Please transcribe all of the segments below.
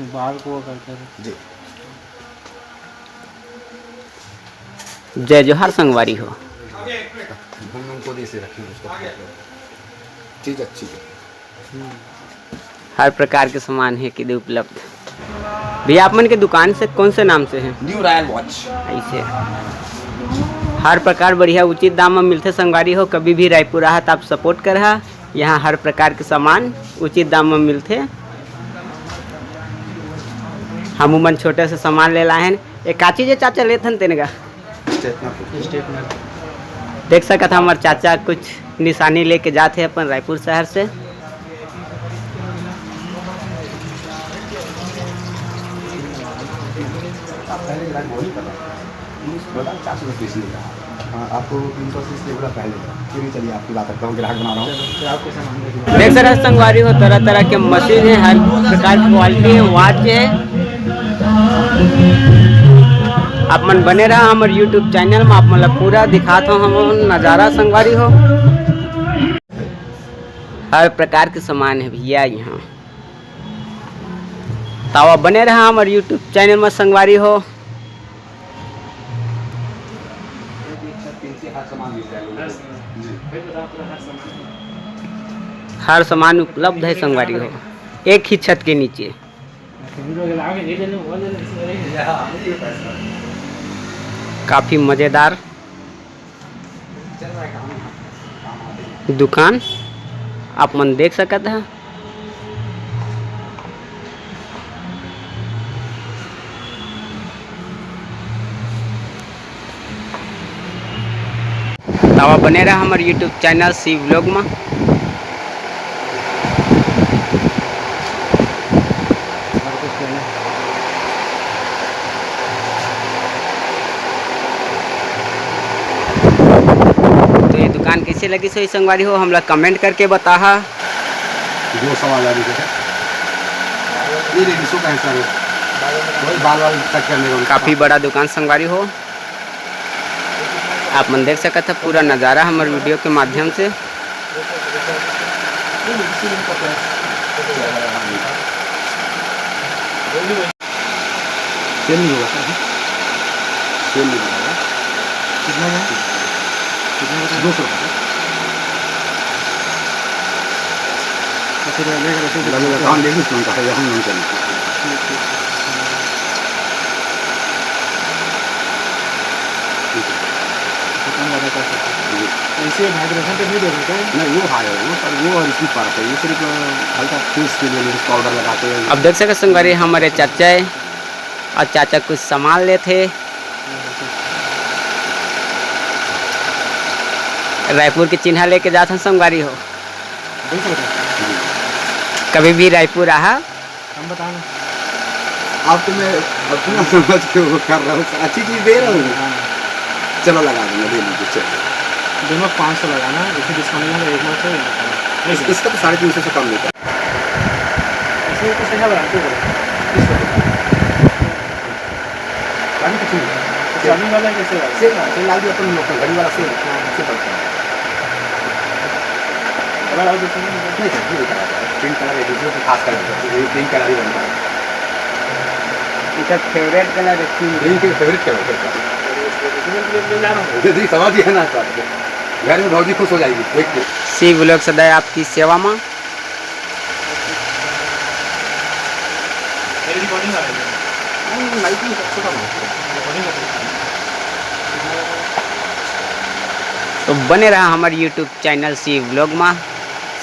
बाल को करते जी। जय जोहार संगवारी हो। हम को दे से रखेंगे उसको। चीज़ अच्छी है। हर प्रकार के सामान है कि उपलब्ध। भैया आप मन के दुकान से कौन से नाम से है? New royal watch. ऐसे हर प्रकार बढ़िया उचित दाम में मिलते संगवारी हो। कभी भी रायपुर आहा तो आप सपोर्ट करा। यहाँ हर प्रकार के सामान उचित दाम में मिलते। हम मन छोटे से सामान ले लाए हैं। एक का चीज चाचा लेथन तेने का स्टेटनर। देख सकत हमारे चाचा कुछ निशानी लेके जाते हैं अपन रायपुर शहर से। हाँ, आपको 330 बोला पहले। फिर चलिए आपकी बात करता हूँ, ग्राहक बना रहा हूँ। देख सकते संगवारी हो तरह तरह के मशीन है, हर प्रकार की क्वालिटी है, वॉच है। आप मन बने रहा हमारे यूट्यूब चैनल में। आप मतलब पूरा दिखाता हूँ हम नज़ारा संगवारी हो। हर प्रकार के सामान है भैया यहाँ। तो आप बने रहा हमारे यूट्यूब चैनल में संगवारी हो। हर सामान उपलब्ध है संगवारी हो, एक ही छत के नीचे। काफ़ी मज़ेदार दुकान आप मन देख सकते हैं। तो बने रहा हमारे यूट्यूब चैनल सी व्लॉग में। तो ये दुकान कैसे लगी सो संगवारी हो हमला कमेंट करके बता। दो सवाल है ये देखिए सो कैसा है वही बाल वाल तक करने को। काफ़ी बड़ा दुकान संगवारी हो। आप मन देख सकते हैं पूरा नज़ारा हमारे वीडियो के माध्यम से। सेल नहीं होगा सेल नहीं होगा। कितना है? 200 लगेगा। कहाँ लेंगे इसमें का है हम नहीं चलेंगे। ऐसे वाइब्रेशन तो नहीं दे रहे हैं। नहीं वो हाई है वो पर वो और इसकी फर्क है। ये सिर्फ हल्का फेस के लिए पाउडर लगाते हैं। अब देख सकते संगवारी हमारे चाचा है और चाचा कुछ सामान लेते रायपुर के चिन्हा लेके जाते हैं संगवारी हो। कभी भी रायपुर आहा हम बताना आप तो मैं अपना समझ के वो कर रहा हूँ। अच्छी चीज़ दे रहा हूँ। चलो लगा दूँगा दे लीजिए चलो। दोनों 500 लगाना इसे डिस्काउंट में एक माह से इसका तो 350 से कम देता है। इसमें तो सही बनाते हो पानी कुछ नहीं चाबी वाला कैसे वाला सेल डाल दिया अपन लोग घड़ी वाला सेल से पड़ता है। कलर और दूसरा नहीं करा प्रिंट कलर है दूसरे को खास कलर ये प्रिंट कलर ही बनता है। इनका फेवरेट कलर है प्रिंट के फेवरेट कलर है। जी समझिए ना सर घर में भौजी खुश हो जाएगी देख के। सी व्लॉग सदैव आपकी सेवा में। तो बने रहा हमारे यूट्यूब चैनल सी व्लॉग में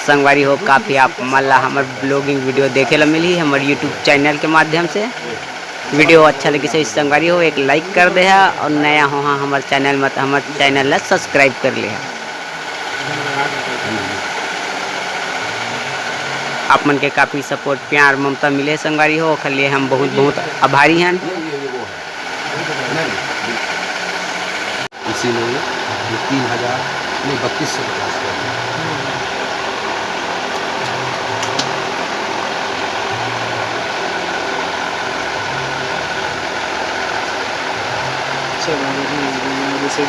संगवारी हो। काफ़ी आप मल्ला हमारे ब्लॉगिंग वीडियो देखे ला मिली हमारे यूट्यूब चैनल के माध्यम से। वीडियो अच्छा लगे तो संगवारी हो एक लाइक कर दे और नया हो हाँ हमारे चैनल में तो हमारे चैनल ला सब्सक्राइब कर ले। आप मन के काफ़ी सपोर्ट प्यार ममता मिले संगवारी हो खाली हम बहुत बहुत आभारी हैं। इसीलिए 3000 नहीं 3250 अच्छा जैसे